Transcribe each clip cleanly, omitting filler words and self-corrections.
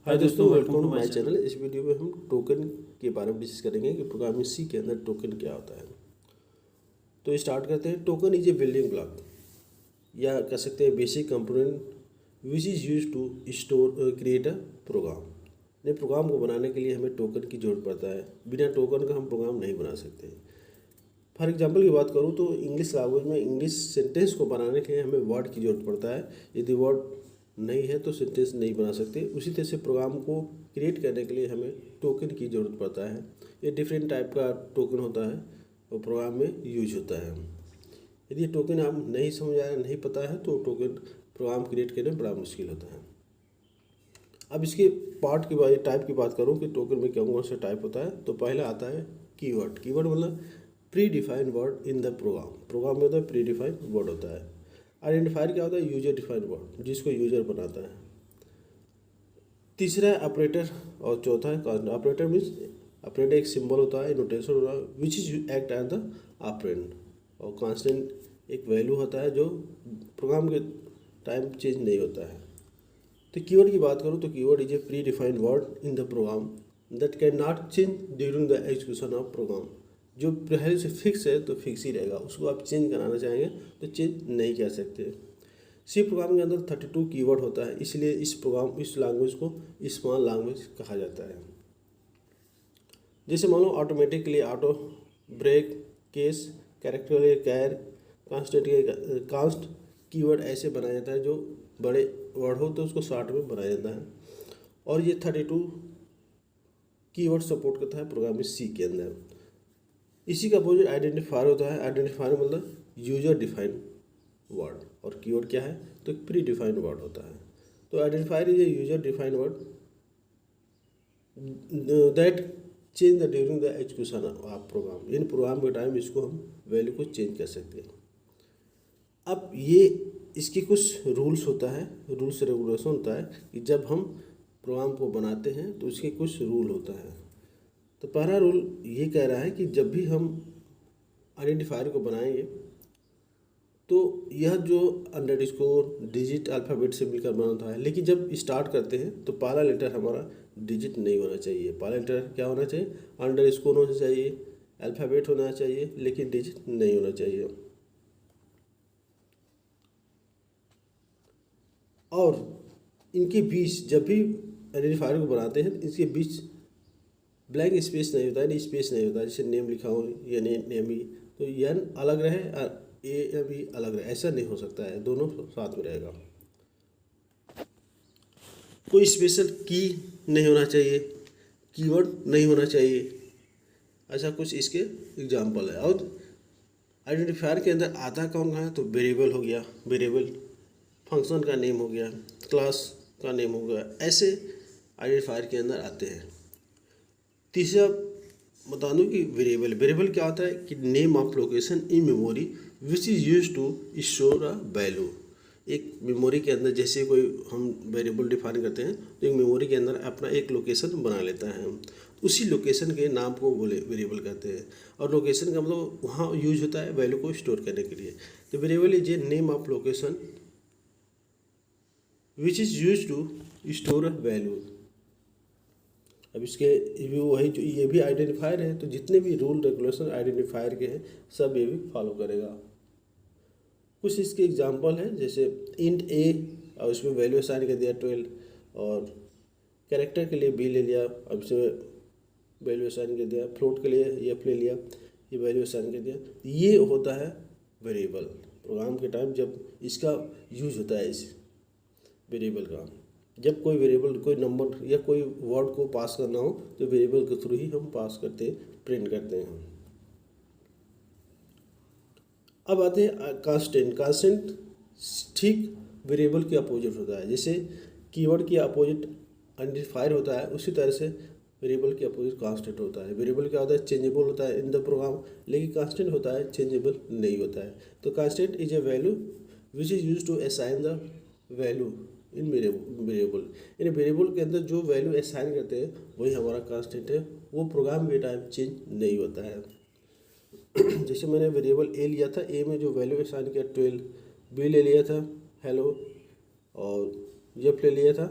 हाय दोस्तों, welcome to my channel. इस video में हम टोकन के बारे में डिस्कस करेंगे कि प्रोग्रामिंग सी के अंदर टोकन क्या होता है। तो स्टार्ट करते हैं। Token is a building block या कह सकते हैं basic component which is use to store create a program. ने प्रोग्राम को बनाने के लिए हमें टोकन की जरूरत पड़ता है। बिना टोकन का हम प्रोग्राम नहीं बना सकते। फॉर एग्जाम्पल की बात करूँ तो इंग्लिश लैंग्वेज में इंग्लिश सेंटेंस को बनाने के लिए हमें वर्ड की जरूरत पड़ता है। यदि वर्ड नहीं है तो सेंटेंस नहीं बना सकते। उसी तरह से प्रोग्राम को क्रिएट करने के लिए हमें टोकन की ज़रूरत पड़ता है। ये डिफरेंट टाइप का टोकन होता है और प्रोग्राम में यूज होता है। यदि ये टोकन आप नहीं समझ आया, नहीं पता है तो टोकन प्रोग्राम क्रिएट करने में बड़ा मुश्किल होता है। अब इसके पार्ट की बात, टाइप की बात करूँ कि टोकन में कौन कौन सा टाइप होता है, तो पहला आता है कीवर्ड। कीवर्ड मतलब predefined word in the program. Program में होता है प्री डिफाइंड वर्ड होता है। आइडेंटिफायर क्या होता है? यूजर डिफाइंड वर्ड, जिसको यूजर बनाता है। तीसरा है ऑपरेटर और चौथा है कॉन्स्टेंट। ऑपरेटर मीन्स ऑपरेटर एक सिंबल होता है, नोटेशन होता है which is act as the operand. और कॉन्स्टेंट एक वैल्यू होता है जो प्रोग्राम के टाइम चेंज नहीं होता है। तो कीवर्ड की बात करूँ तो keyword is a predefined word in the program that can not change during the execution of program. जो पहले से फिक्स है तो फिक्स ही रहेगा, उसको आप चेंज कराना चाहेंगे तो चेंज नहीं कर सकते। सी प्रोग्राम के अंदर 32 कीवर्ड होता है, इसलिए इस लैंग्वेज को स्मॉल लैंग्वेज कहा जाता है। जैसे मान लो ऑटोमेटिक के लिए ऑटो, ब्रेक, केस, कैरेक्टर के लिए कैर, कांस्टेंट के कांस्ट कीवर्ड ऐसे बनाया जाता है। जो बड़े वर्ड हो तो उसको शॉर्ट में बनाया जाता है। और ये 32 कीवर्ड सपोर्ट करता है प्रोग्रामिंग सी के अंदर। इसी का अपोजिट आइडेंटिफायर होता है। आइडेंटिफायर मतलब यूजर डिफाइंड वर्ड, और कीवर्ड क्या है तो प्री डिफाइंड वर्ड होता है। तो identifier is a user defined word that change the during the execution of program. इन प्रोग्राम के टाइम इसको हम वैल्यू को चेंज कर सकते हैं। अब ये इसके कुछ रूल्स होता है, रूल्स रेगुलेशन होता है कि जब हम प्रोग्राम को बनाते हैं तो उसके कुछ रूल होता है। तो पहला रूल ये कह रहा है कि जब भी हम आइडेंटिफायर को बनाएंगे तो यह जो अंडरस्कोर डिजिट अल्फ़ाबेट से मिलकर बना होता है, लेकिन जब स्टार्ट करते हैं तो पहला लेटर हमारा डिजिट नहीं होना चाहिए। पहला लेटर क्या होना चाहिए? अंडरस्कोर होना चाहिए, अल्फ़ाबेट होना चाहिए, लेकिन डिजिट नहीं होना चाहिए। और इनके बीच जब भी आइडेंटिफायर को बनाते हैं इसके बीच ब्लैंक स्पेस नहीं होता है, स्पेस नहीं होता है। जैसे नेम लिखा हो या नेम ही, तो एन अलग रहे और ए भी अलग रहे, ऐसा नहीं हो सकता है, दोनों साथ में रहेगा। कोई स्पेशल की नहीं होना चाहिए, कीवर्ड नहीं होना चाहिए, ऐसा कुछ इसके एग्जाम्पल है। और आइडेंटिफायर के अंदर आता कौन है तो वेरिएबल हो गया, वेरिएबल फंक्शन का नेम हो गया, क्लास का नेम हो गया, ऐसे आइडेंटिफायर के अंदर आते हैं। तीसरा बता दूँ कि वेरिएबल, वेरिएबल क्या होता है कि name of location in memory which is use to store a value. एक मेमोरी के अंदर जैसे कोई हम वेरिएबल डिफाइन करते हैं तो एक मेमोरी के अंदर अपना एक लोकेशन बना लेता है हम, उसी लोकेशन के नाम को बोले वेरिएबल कहते हैं। और लोकेशन का मतलब वहाँ यूज होता है वैल्यू को स्टोर करने के लिए। तो variable is a name of location which is use to store a value. अब इसके भी वही जो ये भी आइडेंटिफायर है, तो जितने भी रूल रेगुलेशन आइडेंटिफायर के हैं सब ये भी फॉलो करेगा। कुछ इसके एग्जांपल हैं, जैसे इंट ए और उसमें वैल्यू असाइन कर दिया 12, और कैरेक्टर के लिए बी ले लिया, अब इसमें वैल्यू असाइन कर दिया, फ्लोट के लिए एफ ले लिया, ये वैल्यू असाइन कर दिया। ये होता है वेरिएबल। प्रोग्राम के टाइम जब इसका यूज होता है इस वेरिएबल का, जब कोई वेरिएबल, कोई नंबर या कोई वर्ड को पास करना हो तो वेरिएबल के थ्रू ही हम पास करते हैं, प्रिंट करते हैं। अब आते हैं कांस्टेंट। कांस्टेंट ठीक वेरिएबल के अपोजिट होता है। जैसे कीवर्ड के अपोजिट आइडेंटिफायर होता है, उसी तरह से वेरिएबल के अपोजिट कांस्टेंट होता है। वेरिएबल क्या होता है? चेंजेबल होता है इन द प्रोग्राम, लेकिन कांस्टेंट होता है चेंजेबल नहीं होता है। तो constant is a value which is use to assign the value in variable. इन वेरिएबल के अंदर जो वैल्यू असाइन करते हैं वही हमारा कांस्टेंट है, वो प्रोग्राम के टाइम चेंज नहीं होता है। जैसे मैंने वेरिएबल ए लिया था, ए में जो वैल्यू असाइन किया 12, बी ले लिया था हेलो, और एफ ले लिया था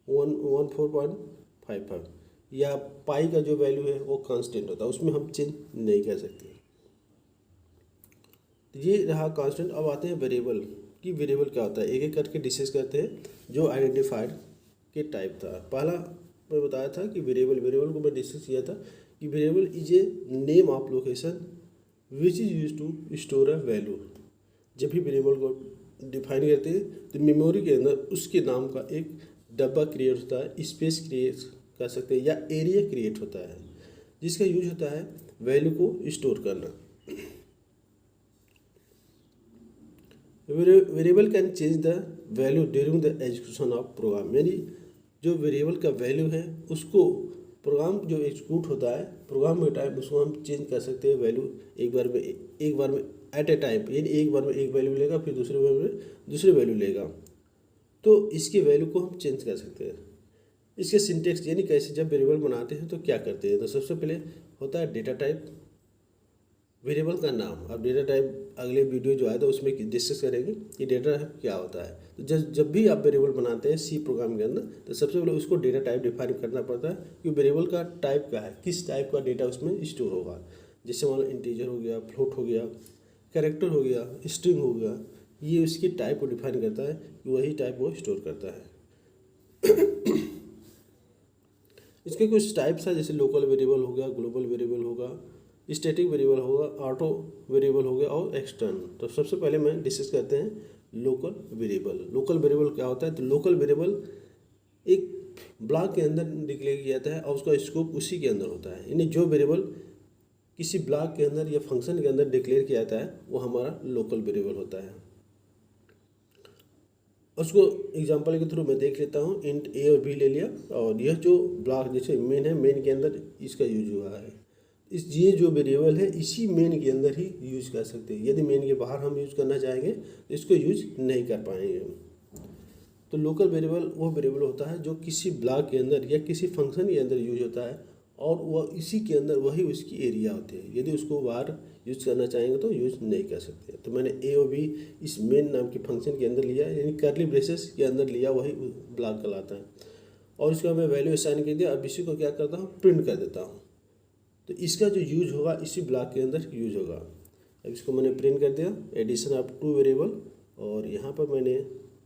14.55, या पाई का जो वैल्यू है वो कांस्टेंट होता है, उसमें हम चेंज नहीं कर सकते। ये रहा कांस्टेंट। अब आते हैं वेरिएबल कि वेरिएबल क्या होता है, एक एक करके डिस्कस करते हैं। जो आइडेंटिफायर के टाइप था, पहला मैं बताया था कि वेरिएबल को मैं डिस्कस किया था कि variable is a name of location which is use to store a value. जब भी वेरिएबल को डिफाइन करते हैं तो मेमोरी के अंदर उसके नाम का एक डब्बा क्रिएट होता है, स्पेस क्रिएट कर सकते हैं, या एरिया क्रिएट होता है, जिसका यूज होता है वैल्यू को स्टोर करना। Variable can change the value during the execution of program, यानी जो वेरिएबल का वैल्यू है उसको प्रोग्राम जो एग्जीक्यूट होता है प्रोग्राम के टाइम उसको हम चेंज कर सकते हैं। वैल्यू एक बार में एट ए टाइम, यानी एक बार में एक वैल्यू लेगा, फिर दूसरे बार में दूसरे वैल्यू लेगा, तो इसकी वैल्यू को हम चेंज कर सकते हैं। इसके सिंटेक्स यानी कैसे जब वेरिएबल बनाते हैं तो क्या करते हैं, तो सबसे पहले होता है डेटा टाइप, वेरिएबल का नाम। अब डेटा टाइप अगले वीडियो जो आया था उसमें डिस्कस करेंगे कि डेटा टाइप क्या होता है। तो जब भी आप वेरिएबल बनाते हैं सी प्रोग्राम के अंदर तो सबसे पहले उसको डेटा टाइप डिफाइन करना पड़ता है कि वेरिएबल का टाइप क्या है, किस टाइप का डेटा उसमें स्टोर होगा। जैसे मान लो इंटीजर हो गया, फ्लोट हो गया, कैरेक्टर हो गया, स्ट्रिंग हो गया, ये उसकी टाइप को डिफाइन करता है कि वही टाइप वो स्टोर करता है। इसके कुछ टाइप्स है, जैसे लोकल वेरिएबल हो गया, ग्लोबल वेरिएबल होगा, स्टैटिक वेरिएबल होगा, ऑटो वेरिएबल हो गया और एक्सटर्नल। तो सबसे पहले मैं डिस्कस करते हैं लोकल वेरिएबल। लोकल वेरिएबल क्या होता है, तो लोकल वेरिएबल एक ब्लॉक के अंदर डिक्लेयर किया जाता है और उसका स्कोप उसी के अंदर होता है, यानी जो वेरिएबल किसी ब्लॉक के अंदर या फंक्शन के अंदर डिक्लेयर किया जाता है वो हमारा लोकल वेरिएबल होता है। उसको एग्जांपल के थ्रू मैं देख लेता हूँ। इंट ए और बी ले लिया, और यह जो ब्लॉक जैसे मेन है, मेन के अंदर इसका यूज हुआ है। ये जो वेरिएबल है इसी मेन के अंदर ही यूज कर सकते हैं। यदि मेन के बाहर हम यूज करना चाहेंगे तो इसको यूज नहीं कर पाएंगे। तो लोकल वेरिएबल वो वेरिएबल होता है जो किसी ब्लॉक के अंदर या किसी फंक्शन के अंदर यूज होता है, और वह इसी के अंदर वही उसकी एरिया होती है। यदि उसको बाहर यूज करना चाहेंगे तो यूज नहीं कर सकते। तो मैंने ए और बी इस मेन नाम के फंक्शन के अंदर लिया, यानी कर्ली ब्रेसेस के अंदर लिया, वही ब्लॉक कहलाता है। और इसका मैं वैल्यू असाइन कर दिया। अब इसी को क्या करता हूँ, प्रिंट कर देता हूँ। तो इसका जो यूज होगा इसी ब्लॉक के अंदर यूज होगा। अब इसको मैंने प्रिंट कर दिया, एडिशन ऑफ टू वेरिएबल, और यहाँ पर मैंने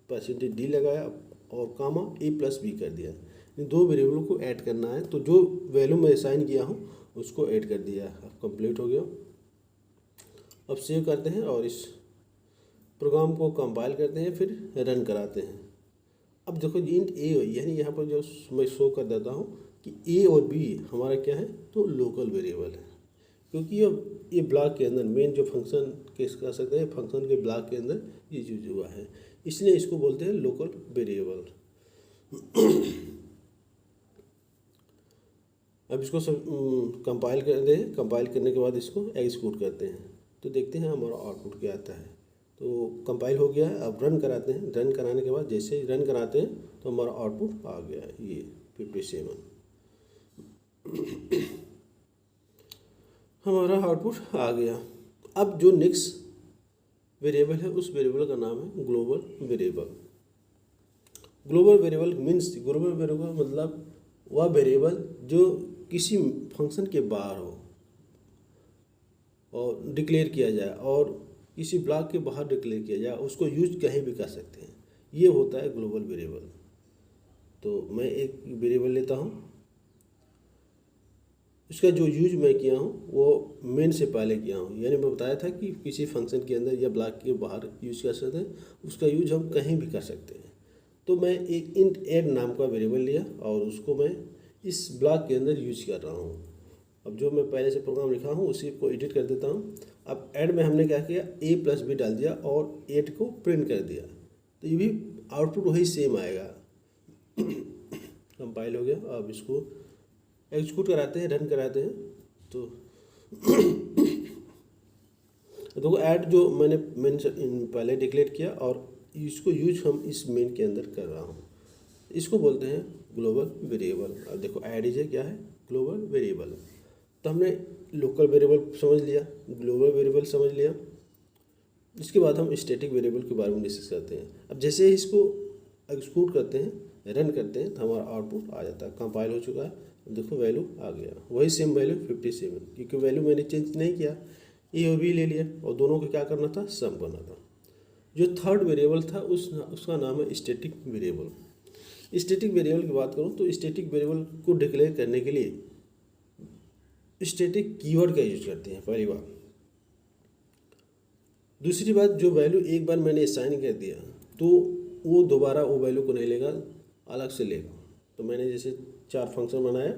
परसेंटेज डी लगाया और कामा ए प्लस बी कर दिया। इन दो वेरिएबलों को ऐड करना है, तो जो वैल्यू मैं असाइन किया हूँ उसको ऐड कर दिया। अब कंप्लीट हो गया। अब सेव करते हैं और इस प्रोग्राम को कंपाइल करते हैं, फिर रन कराते हैं। अब देखो इंट ए, यानी यहाँ पर जो मैं शो कर देता हूँ कि ए और बी हमारा क्या है, तो लोकल वेरिएबल है, क्योंकि ये ब्लॉक के अंदर मेन जो फंक्शन केस कर सकते हैं, फंक्शन के ब्लॉक के अंदर ये यूज हुआ है, इसलिए इसको बोलते हैं लोकल वेरिएबल। अब इसको सब कंपाइल कर दें। कंपाइल करने के बाद इसको एग्जीक्यूट करते हैं, तो देखते हैं हमारा आउटपुट क्या आता है। तो कंपाइल हो गया है। अब रन कराते हैं। रन कराने के बाद जैसे ही रन कराते हैं तो हमारा आउटपुट आ गया है, ये 57 हमारा आउटपुट आ गया। अब जो नेक्स्ट वेरिएबल है उस वेरिएबल का नाम है global variable. Global variable means, global variable मतलब वह वेरिएबल जो किसी फंक्शन के बाहर हो और डिक्लेयर किया जाए, और किसी ब्लॉक के बाहर डिक्लेयर किया जाए, उसको यूज कहीं भी कर सकते हैं, ये होता है ग्लोबल वेरिएबल। तो मैं एक वेरिएबल लेता हूँ, इसका जो यूज मैं किया हूँ वो मेन से पहले किया हूँ, यानी मैं बताया था कि किसी फंक्शन के अंदर या ब्लॉक के बाहर यूज कर सकते हैं, उसका यूज हम कहीं भी कर सकते हैं। तो मैं एक इंट ऐड नाम का वेरिएबल लिया और उसको मैं इस ब्लॉक के अंदर यूज कर रहा हूँ। अब जो मैं पहले से प्रोग्राम लिखा हूँ उसी को एडिट कर देता हूँ। अब ऐड में हमने क्या किया, ए प्लस बी डाल दिया और 8 को प्रिंट कर दिया, तो ये भी आउटपुट वही सेम आएगा। कंपाइल हो गया। अब इसको एग्जीक्यूट कराते हैं, रन कराते हैं। तो देखो ऐड जो मैंने पहले डिक्लेयर किया और इसको यूज हम इस मेन के अंदर कर रहा हूँ, इसको बोलते हैं ग्लोबल वेरिएबल। अब देखो ऐड इज क्या है, ग्लोबल वेरिएबल। तो हमने लोकल वेरिएबल समझ लिया, ग्लोबल वेरिएबल समझ लिया। इसके बाद हम स्टैटिक वेरिएबल के बारे में डिस्कस करते हैं। अब जैसे ही इसको एग्जीक्यूट करते हैं रन करते हैं तो हमारा आउटपुट आ जाता है। कंपाइल हो चुका है, देखो वैल्यू आ गया, वही सेम वैल्यू 57, क्योंकि वैल्यू मैंने चेंज नहीं किया, ए और बी ले लिया और दोनों को क्या करना था, सम करना था। जो थर्ड वेरिएबल था उसका नाम है स्टैटिक वेरिएबल। स्टैटिक वेरिएबल की बात करूँ तो स्टैटिक वेरिएबल को डिक्लेयर करने के लिए स्टैटिक कीवर्ड का यूज करते हैं पहली बात। दूसरी बात, जो वैल्यू एक बार मैंने असाइन कर दिया तो वो दोबारा वो वैल्यू को नहीं लेगा, अलग से लेगा। तो मैंने जैसे 4 फंक्शन बनाया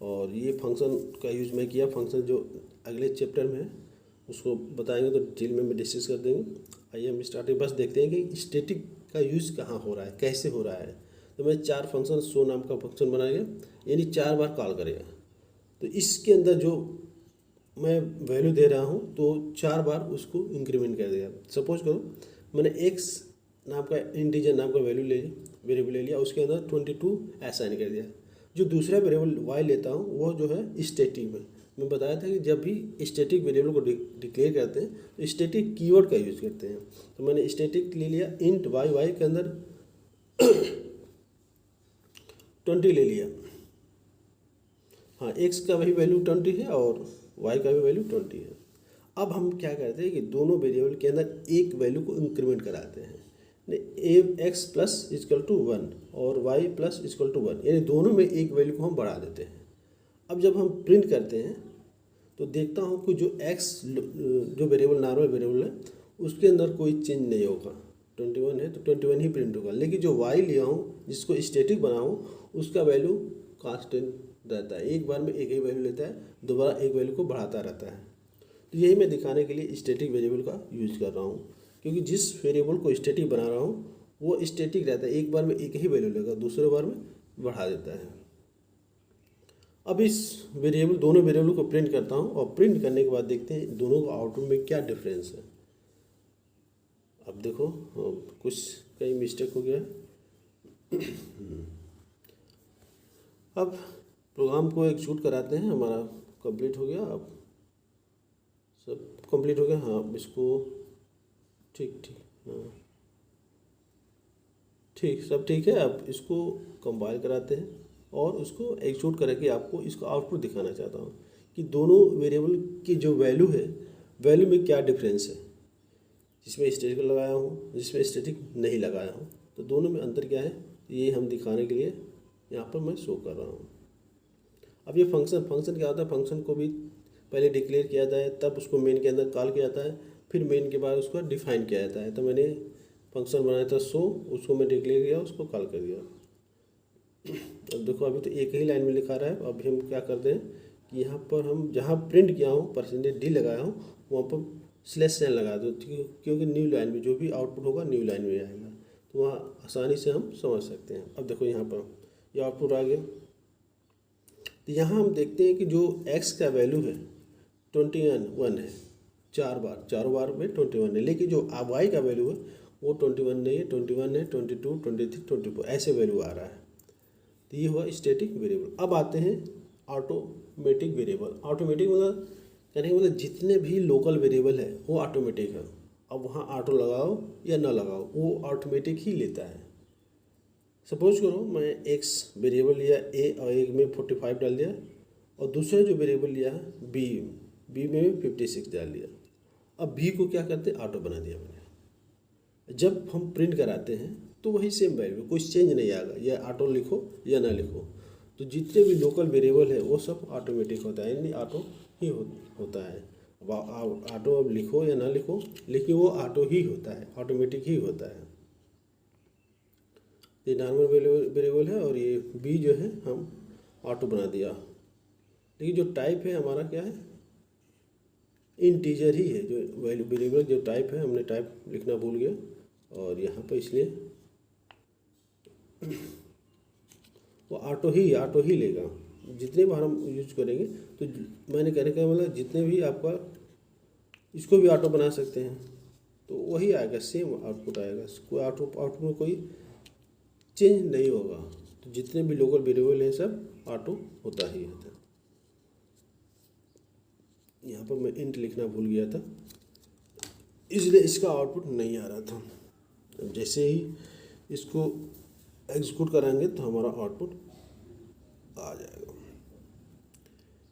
और ये फंक्शन का यूज मैं किया, फंक्शन जो अगले चैप्टर में है उसको बताएंगे तो डिटेल में डिस्कस कर देंगे। आइए हम स्टार्टिंग बस देखते हैं कि स्टैटिक का यूज़ कहाँ हो रहा है, कैसे हो रहा है। तो मैं 4 फंक्शन शो नाम का फंक्शन बनाएगा, यानी 4 बार कॉल करेगा। तो इसके अंदर जो मैं वैल्यू दे रहा हूँ तो 4 बार उसको इंक्रीमेंट कर देगा। सपोज करो मैंने एक्स नाम का इंटीजर नाम का वेरिएबल ले लिया, उसके अंदर 22 असाइन कर दिया। जो दूसरा वेरिएबल वाई लेता हूँ वो जो है स्टैटिक में, मैं बताया था कि जब भी स्टैटिक वेरिएबल को डिक्लेयर करते हैं तो स्टैटिक कीवर्ड का यूज़ करते हैं। तो मैंने स्टैटिक ले लिया, इंट वाई के अंदर 20 ले लिया। हाँ, एक्स का वही वैल्यू 20 है और वाई का भी वैल्यू 20 है। अब हम क्या करते हैं कि दोनों वेरिएबल के अंदर एक वैल्यू को इंक्रीमेंट कराते हैं। एक्स प्लस इजकल टू 1 और वाई प्लस इजकल टू 1, यानी दोनों में एक वैल्यू को हम बढ़ा देते हैं। अब जब हम प्रिंट करते हैं तो देखता हूँ कि जो एक्स जो वेरिएबल नॉर्मल वेरिएबल है उसके अंदर कोई चेंज नहीं होगा। 21 है तो 21 ही प्रिंट होगा, लेकिन जो वाई लिया हूँ जिसको स्टैटिक बनाऊँ उसका वैल्यू कांस्टेंट रहता है, एक बार में एक ही वैल्यू लेता है, दोबारा एक वैल्यू को बढ़ाता रहता है। तो यही मैं दिखाने के लिए स्टैटिक वेरिएबल का यूज कर रहा हूँ, क्योंकि जिस वेरिएबल को स्टैटिक बना रहा हूँ वो स्टैटिक रहता है, एक बार में एक ही वैल्यू लेगा, दूसरे बार में बढ़ा देता है। अब इस वेरिएबल दोनों वेरिएबल को प्रिंट करता हूँ और प्रिंट करने के बाद देखते हैं दोनों का आउटपुट में क्या डिफरेंस है। अब देखो कुछ कहीं मिस्टेक हो गया। अब प्रोग्राम को एग्जीक्यूट कराते हैं, हमारा कंप्लीट हो गया, अब सब कंप्लीट हो गया। हाँ इसको ठीक हाँ ठीक, सब ठीक है। अब इसको कंपाइल कराते हैं और उसको एग्जीक्यूट करके आपको इसका आउटपुट दिखाना चाहता हूँ कि दोनों वेरिएबल की जो वैल्यू है, वैल्यू में क्या डिफरेंस है, जिसमें स्टैटिक लगाया हूँ जिसमें स्टैटिक नहीं लगाया हूँ, तो दोनों में अंतर क्या है ये हम दिखाने के लिए यहाँ पर मैं शो कर रहा हूँ। अब ये फंक्शन क्या होता है, फंक्शन को भी पहले डिक्लेयर किया जाता है, तब उसको मेन के अंदर कॉल किया जाता है, फिर मेन के बाद उसको डिफाइन किया जाता है। तो मैंने फंक्शन बनाया था शो, उसको मैं डिक्लेयर किया, उसको कॉल कर दिया। अब देखो अभी तो एक ही लाइन में लिखा रहा है। अभी हम क्या करते हैं कि यहाँ पर हम जहाँ प्रिंट किया हूँ %d लगाया हूँ वहाँ पर /n लगा दो, क्योंकि न्यू लाइन में जो भी आउटपुट होगा न्यू लाइन में आएगा, तो वहाँ आसानी से हम समझ सकते हैं। अब देखो यहाँ पर ये आउटपुट आ गया। तो यहाँ हम देखते हैं कि जो x का वैल्यू है 21 है, चारों बार में 21 है, लेकिन जो y का वैल्यू है वो 21 नहीं है, 21 है, 22, 23, 24 ऐसे वैल्यू आ रहा है। तो ये हुआ स्टैटिक वेरिएबल। अब आते हैं ऑटोमेटिक वेरिएबल। ऑटोमेटिक मतलब कहने का मतलब जितने भी लोकल वेरिएबल है वो ऑटोमेटिक है। अब वहाँ ऑटो लगाओ या ना लगाओ वो ऑटोमेटिक ही लेता है। सपोज करो मैं एक्स वेरिएबल लिया ए और एक में 45 डाल दिया और दूसरा जो वेरिएबल लिया है बी में 56 डाल दिया। अब बी को क्या करते हैं, ऑटो बना दिया मैंने। जब हम प्रिंट कराते हैं तो वही सेम वैल्यू, कोई चेंज नहीं आएगा, या ऑटो लिखो या ना लिखो। तो जितने भी लोकल वेरिएबल है वो सब ऑटोमेटिक होता है, यानी ऑटो ही होता है। अब ऑटो अब लिखो या ना लिखो, लेकिन वो ऑटो ही होता है, ऑटोमेटिक ही होता है। ये नॉर्मल वेरिएबल है और ये बी जो है हम ऑटो बना दिया, लेकिन जो टाइप है हमारा क्या है, इंटीजर ही है। जो वेरिएबल जो टाइप है हमने टाइप लिखना भूल गया और यहाँ पर इसलिए वो ऑटो ही लेगा। जितने बार हम यूज करेंगे तो मैंने कहने का मतलब जितने भी आपका इसको भी ऑटो बना सकते हैं तो वही आएगा, सेम आउटपुट आएगा, कोई आउटपुट में कोई चेंज नहीं होगा। तो जितने भी लोकल वेरिएबल हैं सब ऑटो होता ही है। यहाँ पर मैं इंट लिखना भूल गया था इसलिए इसका आउटपुट नहीं आ रहा था। जैसे ही इसको एग्जीक्यूट कराएंगे तो हमारा आउटपुट आ जाएगा।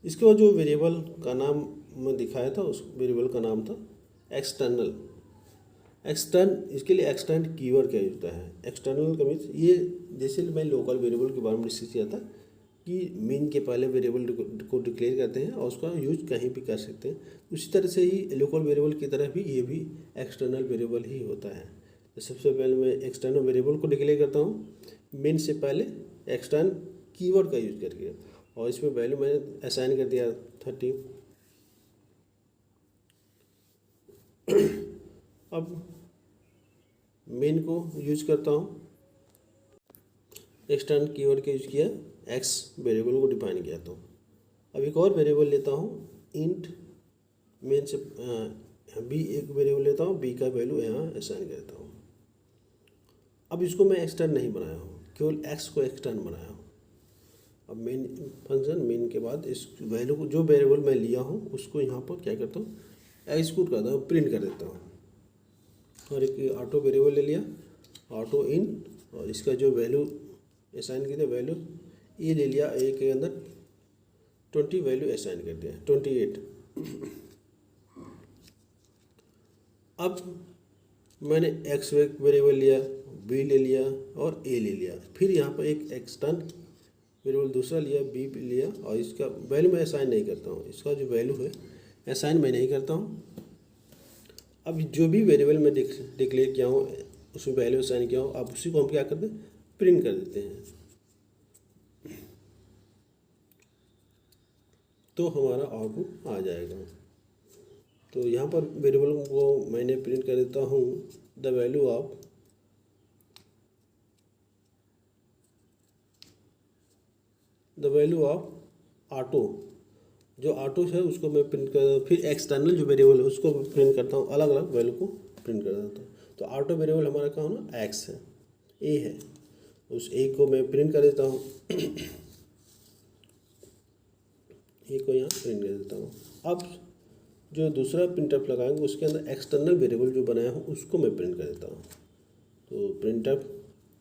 इसके बाद जो वेरिएबल का नाम मैं दिखाया था उस वेरिएबल का नाम था एक्सटर्नल। इसके लिए एक्सटर्न कीवर्ड क्या होता है। एक्सटर्नल का मीन्स ये, जैसे मैं लोकल वेरिएबल के बारे में डिस्कस किया था कि मीन के पहले वेरिएबल को डिक्लेयर करते हैं और उसका यूज कहीं भी कर सकते हैं। उसी तरह से ही लोकल वेरिएबल की तरह भी ये भी एक्सटर्नल वेरिएबल ही होता है। तो सबसे पहले मैं एक्सटर्नल वेरिएबल को डिक्लेयर करता हूँ मीन से पहले एक्सटर्न कीवर्ड का यूज करके, और इसमें वैल्यू मैंने असाइन कर दिया 30। अब मेन को यूज करता हूँ, एक्सटर्नल कीवर्ड का यूज किया, एक्स वेरिएबल को डिफाइन किया। तो अब एक और वेरिएबल लेता हूँ इंट, मेन से बी एक वेरिएबल लेता हूँ, बी का वैल्यू यहाँ असाइन करता हूँ। अब इसको मैं एक्सटर्न नहीं बनाया हूँ, केवल एक्स को एक्सटर्न बनाया हूँ। अब मेन फंक्शन मेन के बाद इस वैल्यू को, जो वेरिएबल मैं लिया हूँ उसको यहाँ पर क्या करता हूँ, एग्जीक्यूट करता हूँ, प्रिंट कर देता हूँ। और एक ऑटो वेरिएबल ले लिया, ऑटो इन, और इसका जो वैल्यू असाइन किया वैल्यू ये ले लिया, ए के अंदर 20 वैल्यू असाइन कर दिया 28। अब मैंने एक्स वेरिएबल लिया, बी ले लिया और ए ले लिया, फिर यहाँ पर एक एक्सटर्न वेरिएबल दूसरा लिया, बी लिया, और इसका वैल्यू मैं असाइन नहीं करता हूँ, इसका जो वैल्यू है असाइन मैं नहीं करता हूँ। अब जो भी वेरिएबल मैं डिक्लेयर किया हूँ उसमें वैल्यू असाइन किया हूँ, अब उसी को हम क्या करते हैं, प्रिंट कर देते हैं। तो हमारा आउटपुट आ जाएगा। तो यहाँ पर वेरिएबल को मैंने प्रिंट कर देता हूँ द वैल्यू ऑफ ऑटो, जो ऑटो है उसको मैं प्रिंट कर, फिर एक्सटर्नल जो वेरिएबल है उसको प्रिंट करता हूँ, अलग अलग वैल्यू को प्रिंट कर देता हूँ। तो ऑटो वेरिएबल हमारा क्या होना, एक्स है, ए है, उस ए को मैं प्रिंट कर देता हूँ, ए को यहाँ प्रिंट कर देता हूँ। अब जो दूसरा प्रिंटअप लगाएंगे उसके अंदर एक्सटर्नल वेरिएबल जो बनाया हूँ उसको मैं प्रिंट कर देता हूँ। तो print up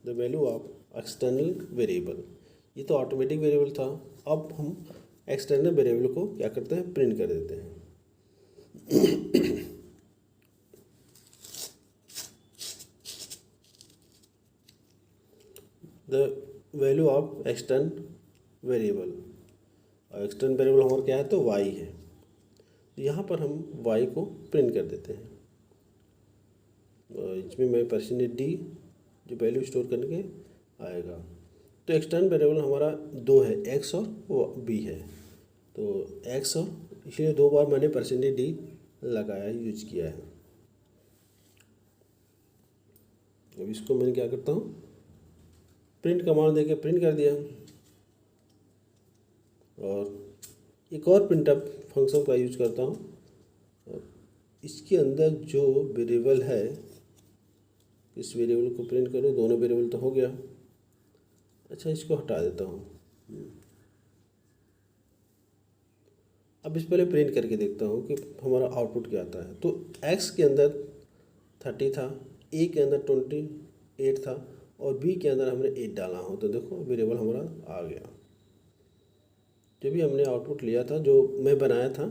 the value of external variable, ये तो ऑटोमेटिक वेरिएबल था, अब हम एक्सटर्नल वेरिएबल को क्या करते हैं, प्रिंट कर देते हैं। The value of extern variable, और एक्सटर्न वेरिएबल हमारा क्या है, तो वाई है, तो यहाँ पर हम वाई को प्रिंट कर देते हैं। इसमें मैं %d जो वैल्यू स्टोर करके आएगा। तो एक्सटर्न वेरिएबल हमारा दो है, एक्स और बी है, तो एक्स और, इसलिए दो बार मैंने %d लगाया, यूज किया है। अब इसको मैंने क्या करता हूँ, प्रिंट कमांड देके प्रिंट कर दिया। और एक और प्रिंटअप फंक्शन का यूज करता हूँ, और इसके अंदर जो वेरिएबल है, इस वेरिएबल को प्रिंट करो, दोनों वेरिएबल तो हो गया। अच्छा, इसको हटा देता हूँ। अब इस पहले प्रिंट करके देखता हूँ कि हमारा आउटपुट क्या आता है। तो एक्स के अंदर 30 था, ए के अंदर 28 था, और बी के अंदर हमने 8 डाला हो, तो देखो वेरिएबल हमारा आ गया। जो भी हमने आउटपुट लिया था, जो मैं बनाया था,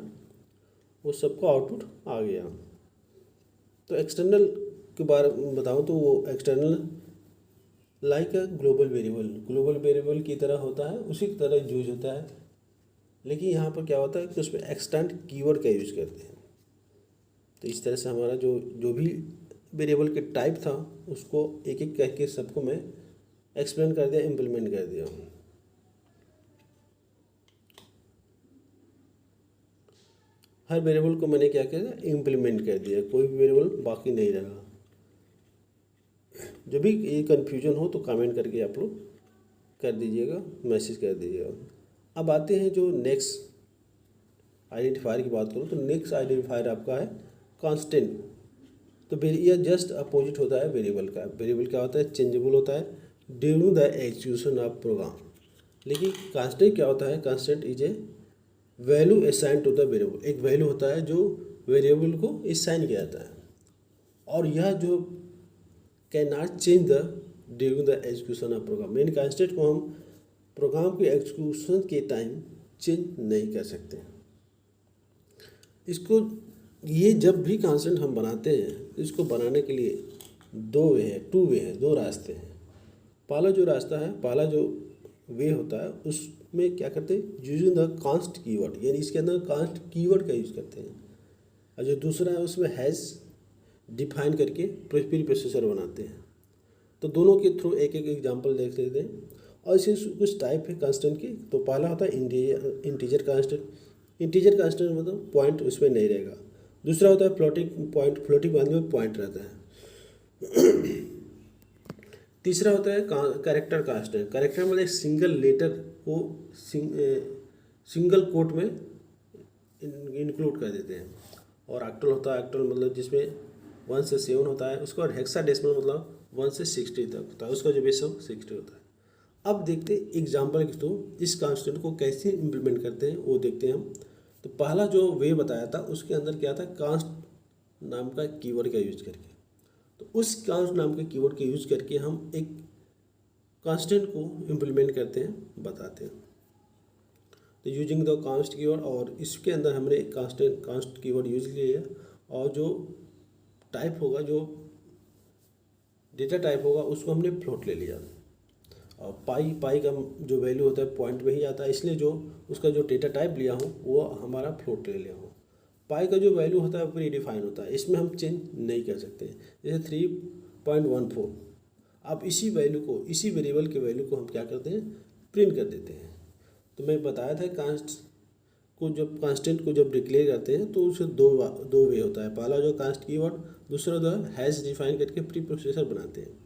वो सबको आउटपुट आ गया। तो एक्सटर्नल के बारे में बताऊँ तो वो external like a global variable की तरह होता है, उसी की तरह यूज होता है। लेकिन यहाँ पर क्या होता है कि उसमें एक्सटर्न कीवर्ड का यूज करते हैं। तो इस तरह से हमारा जो भी वेरिएबल के टाइप था उसको एक एक करके सबको मैं एक्सप्लेन कर दिया, इम्प्लीमेंट कर दिया। हर वेरिएबल को मैंने क्या किया, इम्प्लीमेंट कर दिया, कोई भी वेरिएबल बाकी नहीं रहा। जो भी ये कन्फ्यूजन हो तो कमेंट करके आप लोग कर दीजिएगा, मैसेज कर दीजिएगा। अब आते हैं जो नेक्स्ट आइडेंटिफायर की बात करूँ, तो नेक्स्ट आइडेंटिफायर आपका है कांस्टेंट। तो यह जस्ट अपोजिट होता है वेरिएबल का। वेरिएबल क्या होता है, चेंजेबल होता है during the execution of program. लेकिन कांस्टेंट क्या होता है, constant is a value assign to the variable. एक वैल्यू होता है जो वेरिएबल को असाइन किया जाता है, और यह जो can not change the during the execution of program. Main constant को हम प्रोग्राम के एग्जीक्यूशन के टाइम चेंज नहीं कर सकते। इसको ये जब भी कांस्टेंट हम बनाते हैं तो इसको बनाने के लिए टू वे है, दो रास्ते हैं। पहला जो रास्ता है, पहला जो वे होता है उसमें क्या करते हैं, यूजिंग द कांस्ट कीवर्ड, यानी इसके अंदर कांस्ट कीवर्ड का यूज़ करते हैं। और जो दूसरा है उसमें हैज़ डिफाइन करके प्री प्रोसेसर बनाते हैं। तो दोनों के थ्रू एक एक एग्जांपल देख लेते हैं। और इसे कुछ टाइप है कांस्टेंट की। तो पहला होता है इंटीजर कांस्टेंट। इंटीजर कांस्टेंट मतलब पॉइंट उसमें नहीं रहेगा। दूसरा होता है फ्लोटिंग पॉइंट, फ्लोटिंग पॉइंट में पॉइंट रहता है। तीसरा होता है कैरेक्टर कांस्टेंट। कैरेक्टर मतलब एक सिंगल लेटर को सिंगल कोट में इंक्लूड कर देते हैं। और ऑक्टल होता है, ऑक्टल मतलब जिसमें 1 से 7 होता है। उसके बाद हेक्साडेसिमल मतलब 1 से 60 तक होता है, उसका जो बेस है 60 होता है। अब देखते हैं एग्जाम्पल के थ्रू इस कांस्टेंट को कैसे इम्प्लीमेंट करते हैं वो देखते हैं हम। तो पहला जो वे बताया था उसके अंदर क्या था, कांस्ट नाम का कीवर्ड का यूज करके। तो उस कांस्ट नाम के कीवर्ड के यूज करके हम एक कांस्टेंट को इम्प्लीमेंट करते हैं, बताते हैं। तो यूजिंग द कांस्ट कीवर्ड, और इसके अंदर हमने कांस्ट कीवर्ड यूज किया और जो टाइप होगा, जो डेटा टाइप होगा उसको हमने फ्लोट ले लिया। और पाई का जो वैल्यू होता है पॉइंट में ही आता है, इसलिए जो उसका जो डेटा टाइप लिया हूँ वो हमारा फ्लोट ले लिया हूँ। पाई का जो वैल्यू होता है प्री डिफाइन होता है, इसमें हम चेंज नहीं कर सकते। जैसे 3.14, अब इसी वैल्यू को, इसी वेरिएबल के वैल्यू को हम क्या करते हैं, प्रिंट कर देते हैं। तो मैं बताया था कांस्टेंट को जब डिक्लेयर करते हैं तो उसे दो वे होता है। पहला जो कांस्ट कीवर्ड, दूसरा जो है हैज़ डिफाइन करके प्री प्रोसेसर बनाते हैं।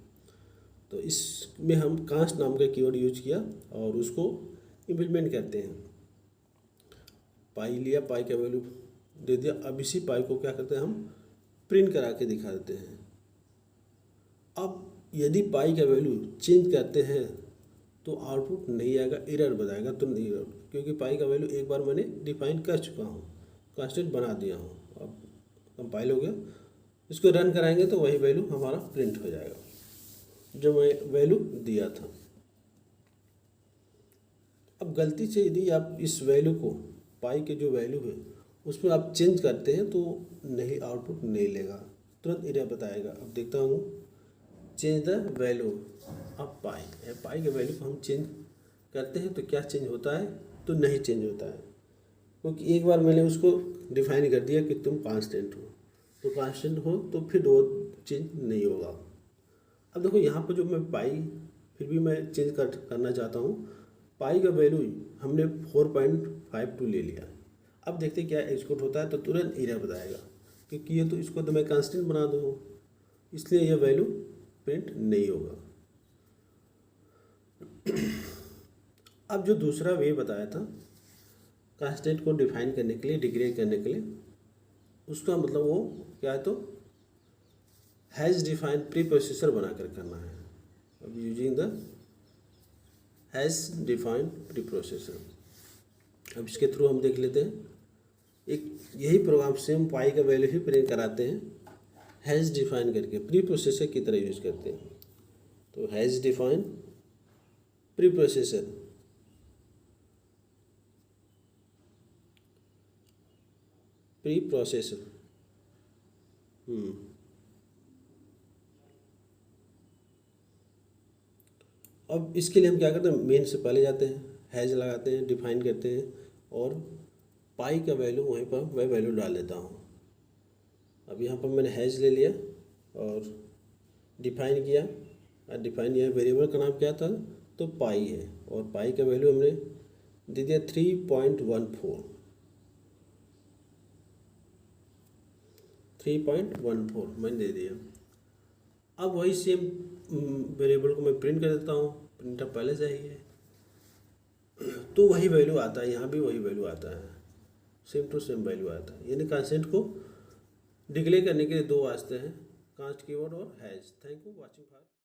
तो इसमें हम कांस्ट नाम का कीवर्ड यूज किया और उसको इम्प्लीमेंट करते हैं। पाई लिया, पाई का वैल्यू दे दिया। अब इसी पाई को क्या करते हैं, हम प्रिंट करा के दिखा देते हैं। अब यदि पाई का वैल्यू चेंज करते हैं तो आउटपुट नहीं आएगा, एरर बताएगा। तो नहीं, क्योंकि पाई का वैल्यू एक बार मैंने डिफाइन कर चुका हूँ, कांस्टेंट बना दिया हूँ। अब कंपाइल हो गया, इसको रन कराएंगे तो वही वैल्यू हमारा प्रिंट हो जाएगा जो मैं वैल्यू दिया था। अब गलती से यदि आप इस वैल्यू को, पाई के जो वैल्यू है उसमें आप चेंज करते हैं तो नहीं, आउटपुट नहीं लेगा, तुरंत एरर बताएगा। अब देखता हूँ, चेंज द वैल्यू ऑफ पाई। पाई के वैल्यू को हम चेंज करते हैं तो क्या चेंज होता है, तो नहीं चेंज होता है, क्योंकि एक बार मैंने उसको डिफाइन कर दिया कि तुम कांस्टेंट हो, तो कांस्टेंट हो तो फिर वो चेंज नहीं होगा। अब देखो यहाँ पर जो मैं पाई फिर भी मैं चेंज करना चाहता हूँ। पाई का वैल्यू हमने 4.52 ले लिया। अब देखते क्या एग्जीक्यूट होता है, तो तुरंत एरर बताएगा क्योंकि ये तो, इसको तो मैं कांस्टेंट बना दूँ, इसलिए यह वैल्यू प्रिंट नहीं होगा। अब जो दूसरा वे बताया था कांस्टेंट को डिफाइन करने के लिए, डिक्लेयर करने के लिए, उसका मतलब वो क्या है, तो हैज़ डिफाइन प्री प्रोसेसर बनाकर करना है। अब using the has define pre processor. अब इसके थ्रू हम देख लेते हैं, एक यही प्रोग्राम सेम पाई का वैल्यू ही प्रिंट कराते हैं, हैज़ डिफाइन करके प्री प्रोसेसर की तरह यूज करते हैं। तो has define pre processor, pre processor. अब इसके लिए हम क्या करते हैं, मेन से पहले जाते हैं, हैज़ लगाते हैं, डिफाइन करते हैं और पाई का वैल्यू वहीं पर वह वैल्यू डाल देता हूँ। अब यहाँ पर मैंने हैज़ ले लिया और डिफाइन किया। और डिफाइन यह वेरिएबल का नाम क्या था, तो पाई है, और पाई का वैल्यू हमने दे दिया 3.14 मैंने दे दिया। अब वही सेम वेरिएबल को मैं प्रिंट कर देता हूँ, प्रिंटर पहले से ही है तो वही वैल्यू आता है, यहाँ भी वही वैल्यू आता है, सेम टू सेम वैल्यू आता है। यानी कांस्टेंट को डिक्लेयर करने के लिए दो वास्ते हैं, कांस्ट कीवर्ड और has. Thank you watching for.